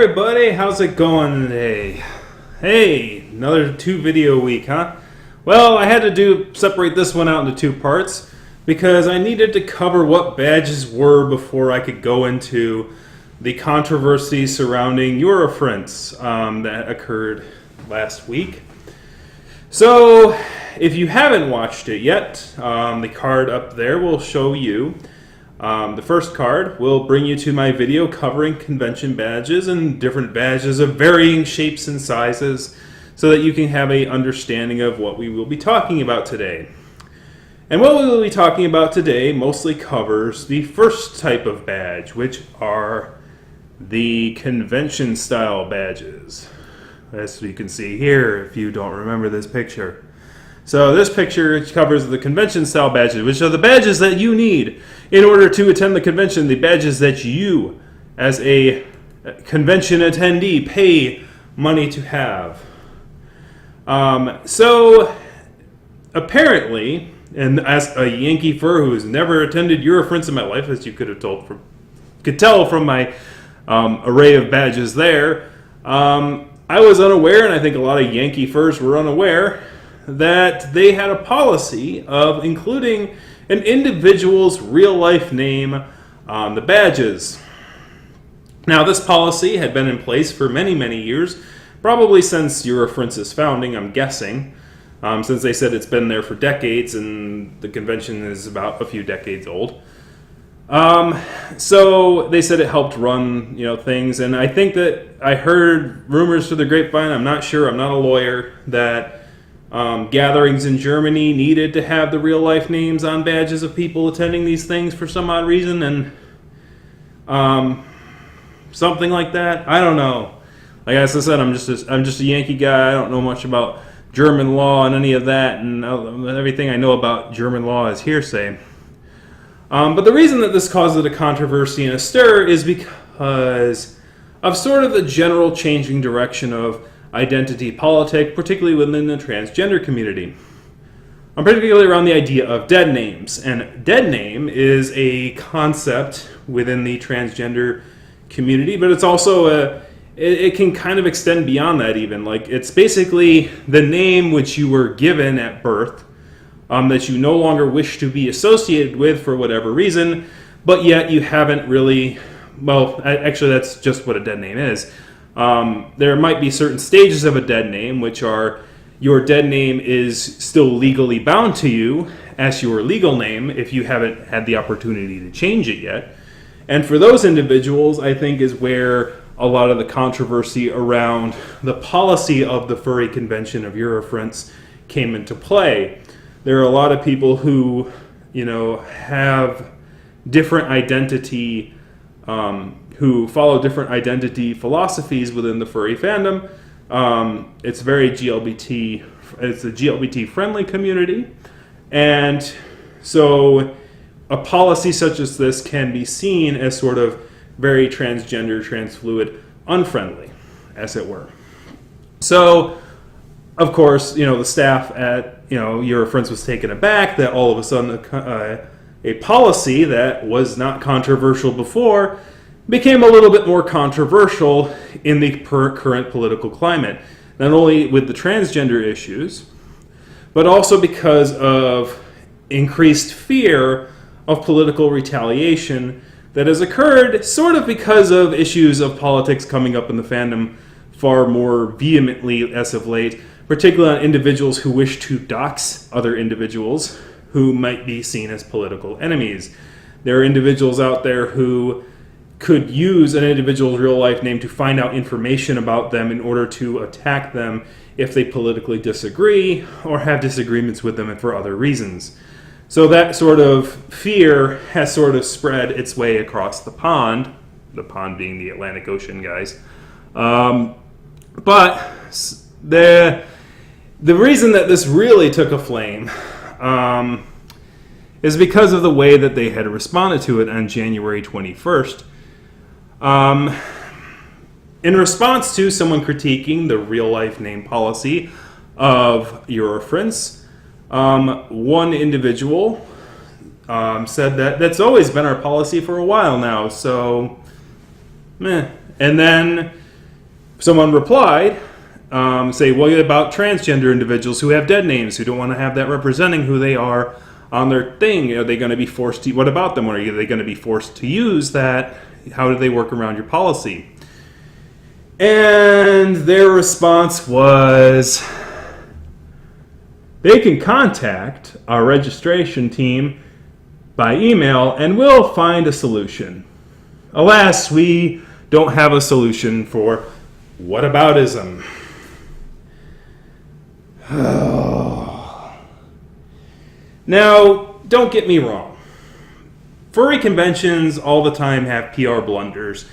everybody, how's it going today? Hey, another 2-video week, huh? Well, I had to separate this one out into 2 parts because I needed to cover what badges were before I could go into the controversy surrounding Eurofurence that occurred last week. So, if you haven't watched it yet, the card up there will show you. The first card will bring you to my video covering convention badges and different badges of varying shapes and sizes so that you can have an understanding of what we will be talking about today. And what we will be talking about today mostly covers the first type of badge, which are the convention style badges. As you can see here if you don't remember this picture. So this picture covers the convention style badges, which are the badges that you need in order to attend the convention, the badges that you, as a convention attendee, pay money to have. So apparently, and as a Yankee fur who has never attended Eurofurence in my life, as you could tell from my array of badges there, I was unaware, and I think a lot of Yankee furs were unaware, that they had a policy of including an individual's real-life name on the badges. Now, this policy had been in place for many, many years, probably since Eurofrence's founding, I'm guessing, since they said it's been there for decades, and the convention is about a few decades old. So they said it helped run, things, and I think that I heard rumors through the grapevine, I'm not sure, I'm not a lawyer, that gatherings in Germany needed to have the real-life names on badges of people attending these things for some odd reason, and something like that. I don't know. Like I said, I'm just a Yankee guy. I don't know much about German law and any of that, and everything I know about German law is hearsay. But the reason that this caused a controversy and a stir is because of sort of the general changing direction of identity politics, particularly within the transgender community. Particularly around the idea of dead names. And dead name is a concept within the transgender community, but it's also it can kind of extend beyond that even. Like, it's basically the name which you were given at birth that you no longer wish to be associated with for whatever reason, but yet you haven't really, well, actually that's just what a dead name is. There might be certain stages of a dead name, which are your dead name is still legally bound to you as your legal name if you haven't had the opportunity to change it yet. And for those individuals, I think is where a lot of the controversy around the policy of the furry convention of Eurofurence came into play. There are a lot of people who, have different identity who follow different identity philosophies within the furry fandom. It's very LGBT. It's a LGBT-friendly community, and so a policy such as this can be seen as sort of very transgender, transfluid, unfriendly, as it were. So, of course, the staff at Eurofurence was taken aback that all of a sudden a policy that was not controversial before became a little bit more controversial in the current political climate. Not only with the transgender issues, but also because of increased fear of political retaliation that has occurred sort of because of issues of politics coming up in the fandom far more vehemently as of late, particularly on individuals who wish to dox other individuals who might be seen as political enemies. There are individuals out there who could use an individual's real-life name to find out information about them in order to attack them if they politically disagree or have disagreements with them for other reasons. So that sort of fear has sort of spread its way across the pond being the Atlantic Ocean, guys. But the reason that this really took a flame is because of the way that they had responded to it on January 21st. In response to someone critiquing the real-life name policy of Eurofurence, one individual said that that's always been our policy for a while now, so meh. And then someone replied, say, what about transgender individuals who have dead names, who don't want to have that representing who they are on their thing? Are they going to be forced to, what about them? Are they going to be forced to use that? How do they work around your policy? And their response was, they can contact our registration team by email and we'll find a solution. Alas, we don't have a solution for whataboutism. Now, don't get me wrong. Furry conventions all the time have PR blunders.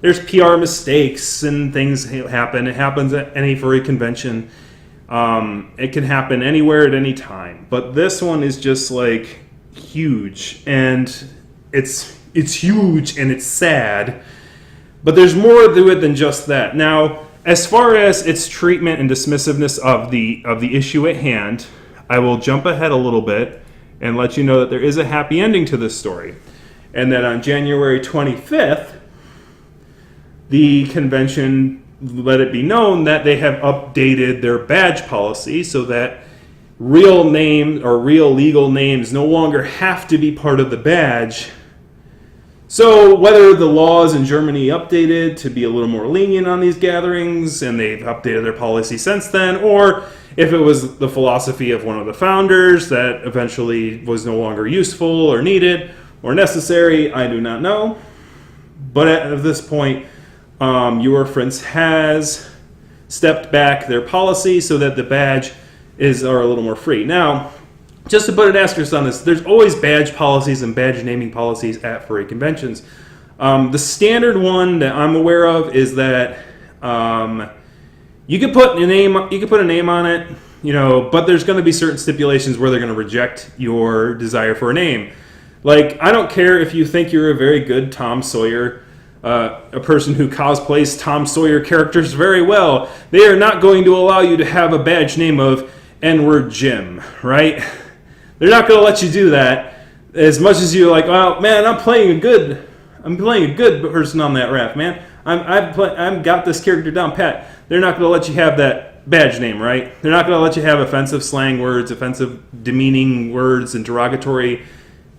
There's PR mistakes and things happen. It happens at any furry convention. It can happen anywhere at any time. But this one is just like huge. And it's huge and it's sad. But there's more to it than just that. Now, as far as its treatment and dismissiveness of the issue at hand, I will jump ahead a little bit and let you know that there is a happy ending to this story. And that on January 25th, the convention let it be known that they have updated their badge policy so that real names or real legal names no longer have to be part of the badge. So whether the laws in Germany updated to be a little more lenient on these gatherings, and they've updated their policy since then, or if it was the philosophy of one of the founders that eventually was no longer useful or needed or necessary, I do not know. But at this point, Eurofurence has stepped back their policy so that the badge are a little more free. Now, just to put an asterisk on this, there's always badge policies and badge naming policies at furry conventions. The standard one that I'm aware of is that you could put a name on it, but there's going to be certain stipulations where they're going to reject your desire for a name. Like, I don't care if you think you're a very good Tom Sawyer, a person who cosplays Tom Sawyer characters very well. They are not going to allow you to have a badge name of N-word Jim, right? They're not going to let you do that. As much as you're like, well, man, I'm playing a good person on that raft, man. I've got this character down pat. They're not going to let you have that badge name, right? They're not going to let you have offensive slang words, offensive demeaning words, and derogatory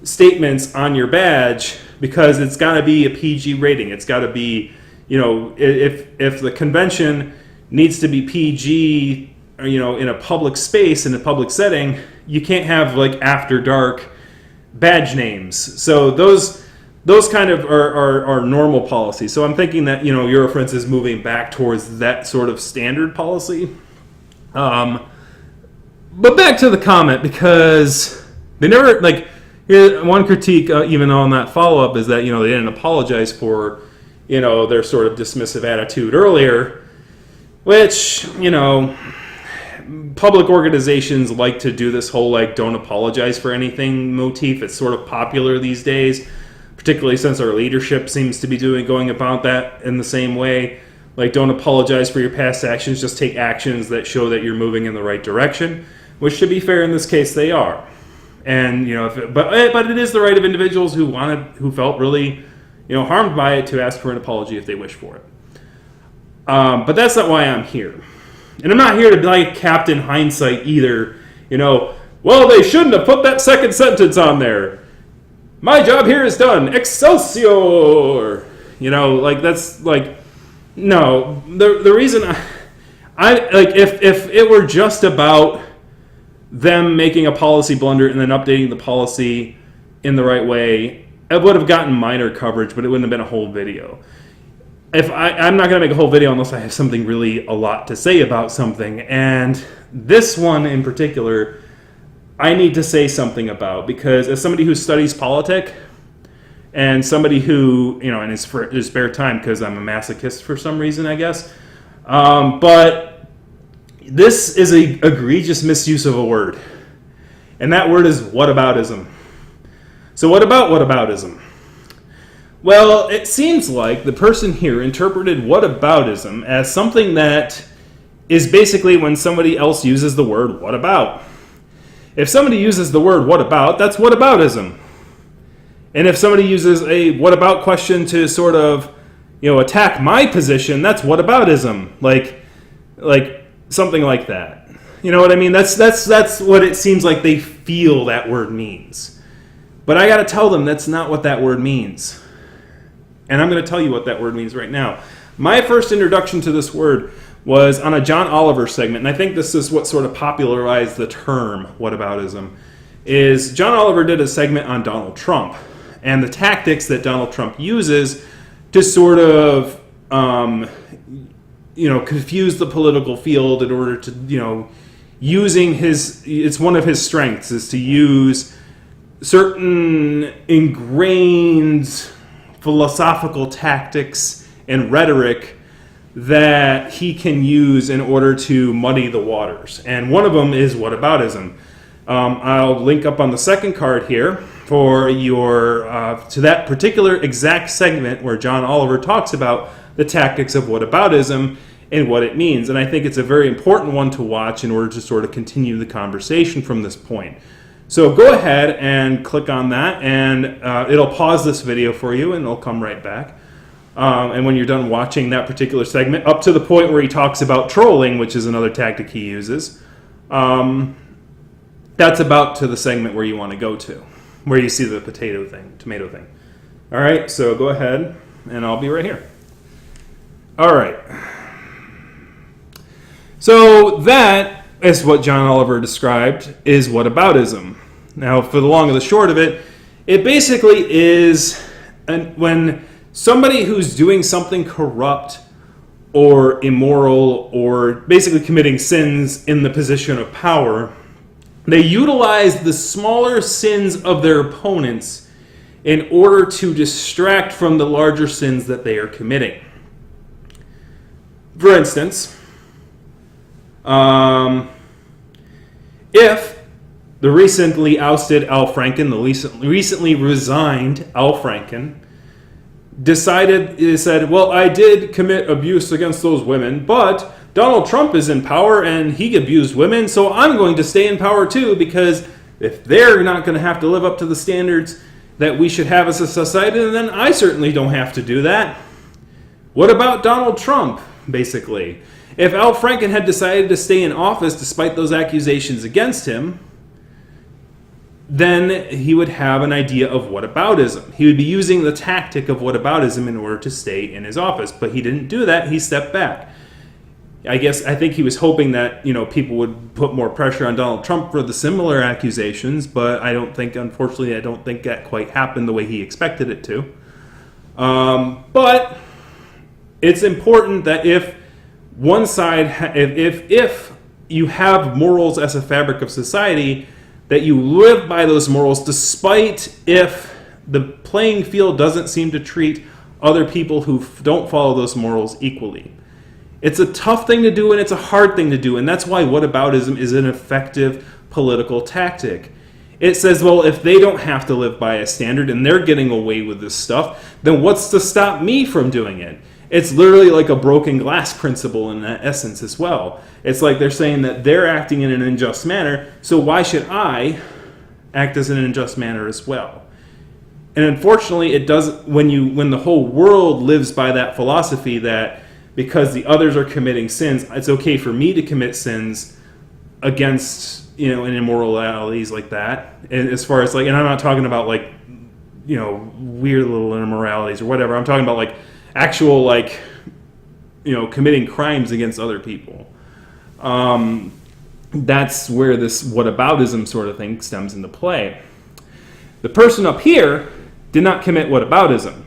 statements on your badge because it's got to be a PG rating. It's got to be, if the convention needs to be PG, in a public space, in a public setting, you can't have like after dark badge names. So those kind of are normal policies. So I'm thinking that Eurofurence is moving back towards that sort of standard policy. But back to the comment, because they never one critique even on that follow up is that they didn't apologize for their sort of dismissive attitude earlier, which public organizations like to do this whole don't apologize for anything motif. It's sort of popular these days, particularly since our leadership seems to be going about that in the same way. Like, don't apologize for your past actions, just take actions that show that you're moving in the right direction, which, to be fair, in this case they are. And but it is the right of individuals who felt really harmed by it to ask for an apology if they wish for it. But that's not why I'm here. And I'm not here to be like Captain Hindsight either. Well, they shouldn't have put that second sentence on there. My job here is done. Excelsior! That's like, no. The reason I if it were just about them making a policy blunder and then updating the policy in the right way, it would have gotten minor coverage, but it wouldn't have been a whole video. I'm not going to make a whole video unless I have something really a lot to say about something. And this one in particular, I need to say something about, because as somebody who studies politics and somebody who, in his spare time, because I'm a masochist for some reason, I guess. But this is a egregious misuse of a word. And that word is whataboutism. So what about whataboutism? Well, it seems like the person here interpreted whataboutism as something that is basically when somebody else uses the word what about. If somebody uses the word what about, that's whataboutism. And if somebody uses a what about question to sort of, attack my position, that's whataboutism. Like something like that. You know what I mean? That's what it seems like they feel that word means. But I got to tell them that's not what that word means. And I'm going to tell you what that word means right now. My first introduction to this word was on a John Oliver segment, and I think this is what sort of popularized the term whataboutism, is John Oliver did a segment on Donald Trump and the tactics that Donald Trump uses to sort of, confuse the political field in order to, using it's one of his strengths is to use certain ingrained philosophical tactics and rhetoric that he can use in order to muddy the waters. And one of them is whataboutism. I'll link up on the second card here for your to that particular exact segment where John Oliver talks about the tactics of whataboutism and what it means. And I think it's a very important one to watch in order to sort of continue the conversation from this point. So go ahead and click on that, and it'll pause this video for you, and it'll come right back. And when you're done watching that particular segment, up to the point where he talks about trolling, which is another tactic he uses, that's about to the segment where you want to go to, where you see the tomato thing. All right, so go ahead, and I'll be right here. All right. So that is what John Oliver described is whataboutism. Now, for the long and the short of it, it basically is when somebody who's doing something corrupt or immoral or basically committing sins in the position of power, they utilize the smaller sins of their opponents in order to distract from the larger sins that they are committing. For instance, if the recently ousted Al Franken, the recently resigned Al Franken, said, well, I did commit abuse against those women, but Donald Trump is in power and he abused women, so I'm going to stay in power too, because if they're not going to have to live up to the standards that we should have as a society, then I certainly don't have to do that. What about Donald Trump, basically? If Al Franken had decided to stay in office despite those accusations against him, then he would have an idea of whataboutism. He would be using the tactic of whataboutism in order to stay in his office. But he didn't do that. He stepped back. I think he was hoping that people would put more pressure on Donald Trump for the similar accusations, but unfortunately, I don't think that quite happened the way he expected it to. But it's important that if one side, if you have morals as a fabric of society, that you live by those morals despite if the playing field doesn't seem to treat other people who don't follow those morals equally. It's a tough thing to do and it's a hard thing to do, and that's why whataboutism is an effective political tactic. It says, well, if they don't have to live by a standard and they're getting away with this stuff, then what's to stop me from doing it? It's literally like a broken glass principle in that essence as well. It's like they're saying that they're acting in an unjust manner, so why should I act as an unjust manner as well? And unfortunately, it does when the whole world lives by that philosophy that because the others are committing sins, it's okay for me to commit sins against and immoralities like that. And as far as and I'm not talking about weird little immoralities or whatever. I'm talking about actual committing crimes against other people. That's where this whataboutism sort of thing stems into play. The person up here did not commit whataboutism.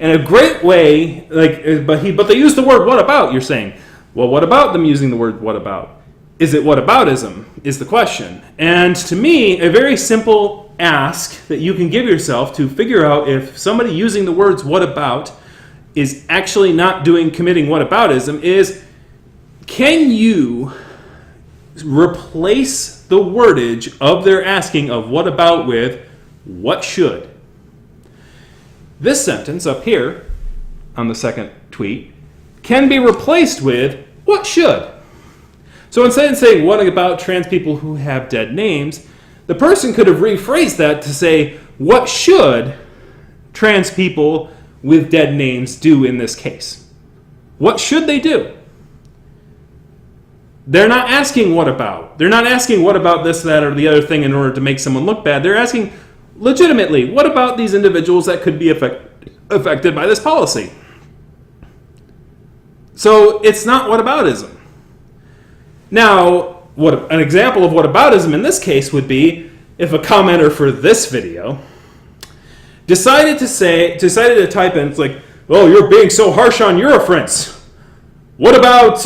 And a great way, but they use the word what about, you're saying. Well, what about them using the word what about? Is it whataboutism is the question. And to me, a very simple ask that you can give yourself to figure out if somebody using the words what about is actually not committing whataboutism is, can you replace the wordage of their asking of what about with what should? This sentence up here on the second tweet can be replaced with what should. So instead of saying what about trans people who have dead names, the person could have rephrased that to say what should trans people with dead names do in this case? What should they do? They're not asking what about. They're not asking what about this, that, or the other thing in order to make someone look bad. They're asking legitimately, what about these individuals that could be affected by this policy? So it's not whataboutism. Now, an example of whataboutism in this case would be if a commenter for this video decided to type in, it's like, oh, you're being so harsh on Eurofurence. What about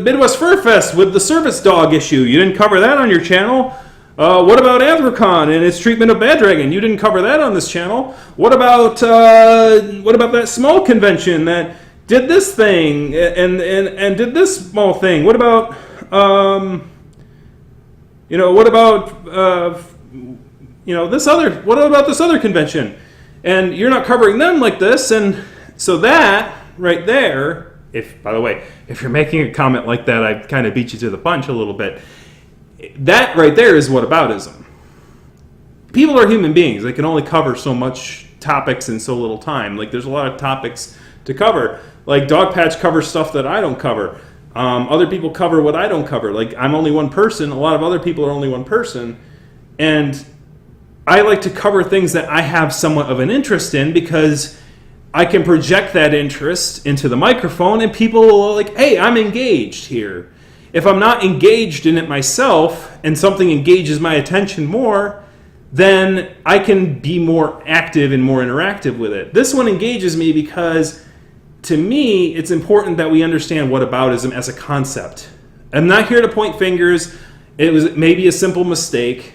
Midwest Fur Fest with the service dog issue? You didn't cover that on your channel. What about Anthrocon and its treatment of Bad Dragon? You didn't cover that on this channel. What about that small convention that did this thing and did this small thing? What about what about this other convention? And you're not covering them like this, and so that right there, by the way, if you're making a comment like that, I kind of beat you to the punch a little bit. That right there is whataboutism. People are human beings. They can only cover so much topics in so little time. Like, there's a lot of topics to cover. Like, Dogpatch covers stuff that I don't cover. Other people cover what I don't cover. Like, I'm only one person. A lot of other people are only one person. And I like to cover things that I have somewhat of an interest in because I can project that interest into the microphone and people are like, hey, I'm engaged here. If I'm not engaged in it myself and something engages my attention more, then I can be more active and more interactive with it. This one engages me because, to me, it's important that we understand whataboutism as a concept. I'm not here to point fingers. It was maybe a simple mistake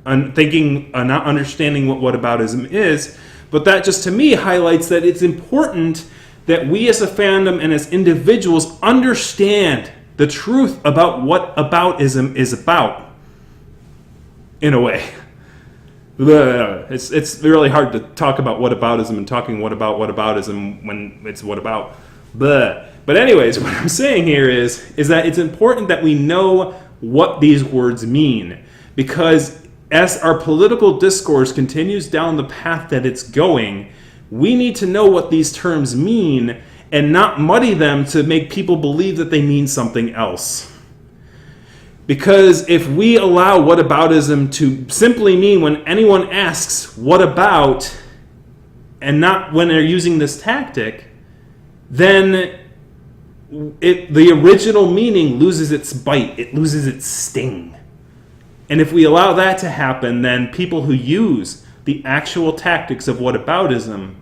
on not understanding what whataboutism is, but that just to me highlights that it's important that we as a fandom and as individuals understand the truth about what aboutism is about, in a way. It's really hard to talk about whataboutism and talking whataboutism when it's what about. But anyways, what I'm saying here is that it's important that we know what these words mean, because as our political discourse continues down the path that it's going, we need to know what these terms mean and not muddy them to make people believe that they mean something else. Because if we allow whataboutism to simply mean when anyone asks, what about, and not when they're using this tactic, then the original meaning loses its bite, it loses its sting. And if we allow that to happen, then people who use the actual tactics of whataboutism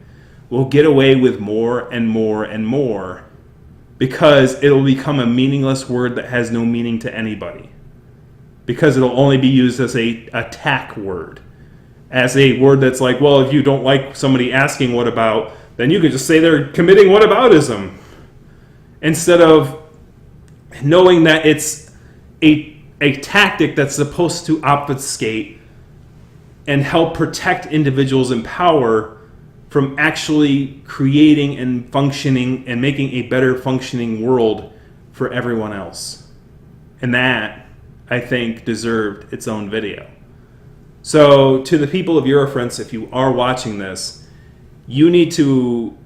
will get away with more and more and more, because it'll become a meaningless word that has no meaning to anybody. Because it'll only be used as a attack word. As a word that's like, well, if you don't like somebody asking what about, then you can just say they're committing whataboutism. Instead of knowing that it's a tactic that's supposed to obfuscate and help protect individuals in power from actually creating and functioning and making a better functioning world for everyone else. And that, I think, deserved its own video. So to the people of Eurofurence, if you are watching this, you need to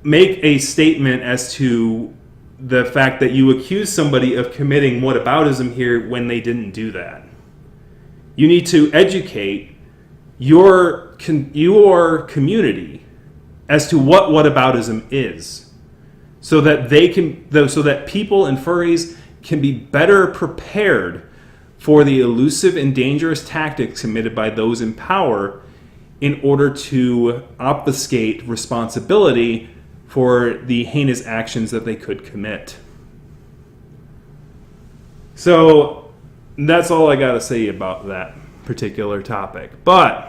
make a statement as to the fact that you accuse somebody of committing whataboutism here when they didn't do that. You need to educate your community as to what whataboutism is, so that people and furries can be better prepared for the elusive and dangerous tactics committed by those in power in order to obfuscate responsibility for the heinous actions that they could commit. So that's all I got to say about that particular topic. But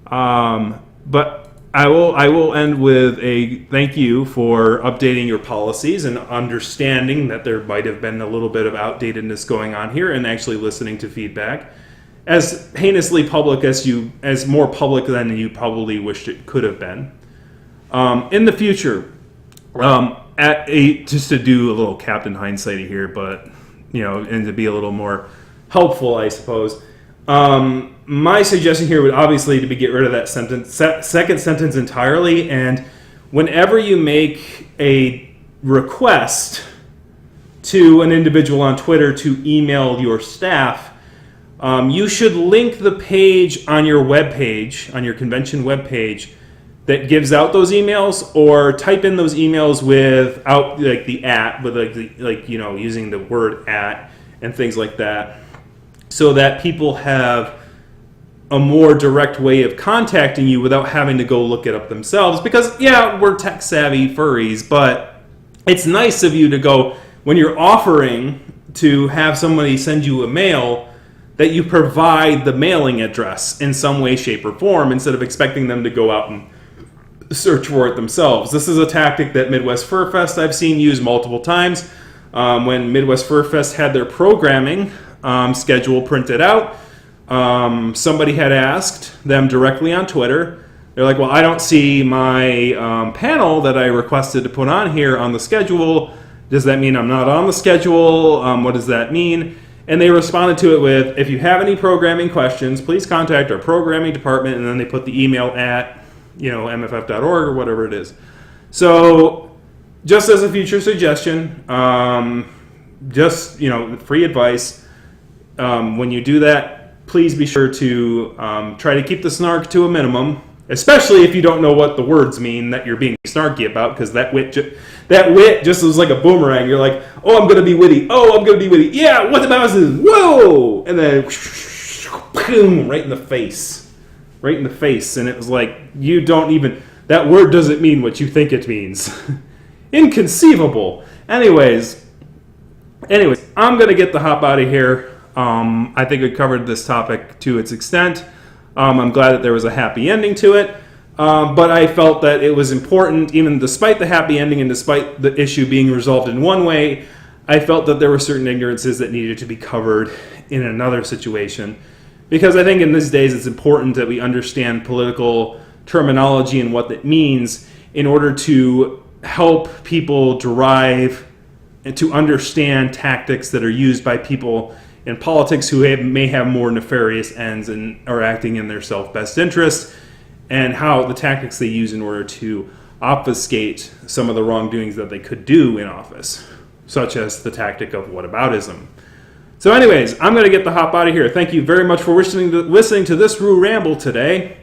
I will end with a thank you for updating your policies and understanding that there might have been a little bit of outdatedness going on here, and actually listening to feedback. As heinously public as more public than you probably wished it could have been. In the future, just to do a little Captain Hindsight here, but and to be a little more helpful, I suppose. My suggestion here would obviously to be get rid of that second sentence entirely. And whenever you make a request to an individual on Twitter to email your staff, you should link the page on your webpage, on your convention webpage, that gives out those emails, or type in those emails without like the at, with like using the word at and things like that, so that people have a more direct way of contacting you without having to go look it up themselves. Because yeah, we're tech savvy furries, but it's nice of you to go, when you're offering to have somebody send you a mail, that you provide the mailing address in some way, shape, or form, instead of expecting them to go out and search for it themselves. This is a tactic that Midwest Fur Fest I've seen used multiple times. When Midwest Fur Fest had their programming schedule printed out, somebody had asked them directly on Twitter. They're like, well, I don't see my panel that I requested to put on here on the schedule. Does that mean I'm not on the schedule? What does that mean? And they responded to it with, if you have any programming questions, please contact our programming department. And then they put the email at, mff.org or whatever it is. So just as a future suggestion, just, free advice, when you do that, please be sure to try to keep the snark to a minimum, especially if you don't know what the words mean that you're being snarky about, because that wit just was like a boomerang. You're like, oh, I'm going to be witty. Oh, I'm going to be witty. Yeah, whataboutism. Whoa! And then, boom, right in the face. Right in the face. And it was like, that word doesn't mean what you think it means. Inconceivable. Anyways, I'm going to get the hop out of here. I think we covered this topic to its extent. I'm glad that there was a happy ending to it. But I felt that it was important, even despite the happy ending and despite the issue being resolved in one way, I felt that there were certain ignorances that needed to be covered in another situation. Because I think in these days it's important that we understand political terminology and what that means in order to help people derive and to understand tactics that are used by people in politics who may have more nefarious ends and are acting in their self-best interest, and how the tactics they use in order to obfuscate some of the wrongdoings that they could do in office, such as the tactic of whataboutism. So anyways, I'm going to get the hop out of here. Thank you very much for listening to this Roo Ramble today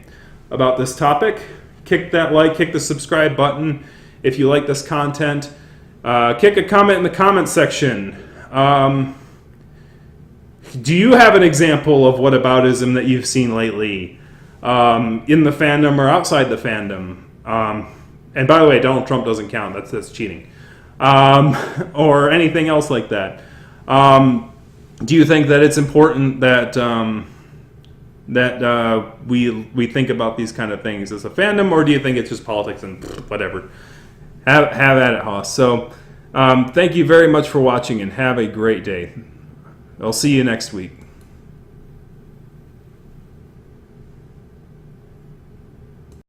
about this topic. Kick that like, kick the subscribe button if you like this content. Kick a comment in the comment section. Do you have an example of whataboutism that you've seen lately in the fandom or outside the fandom? And by the way, Donald Trump doesn't count. That's cheating. Or anything else like that. Do you think that it's important that we think about these kind of things as a fandom, or do you think it's just politics and whatever? Have at it, Hoss. So thank you very much for watching, and have a great day. I'll see you next week.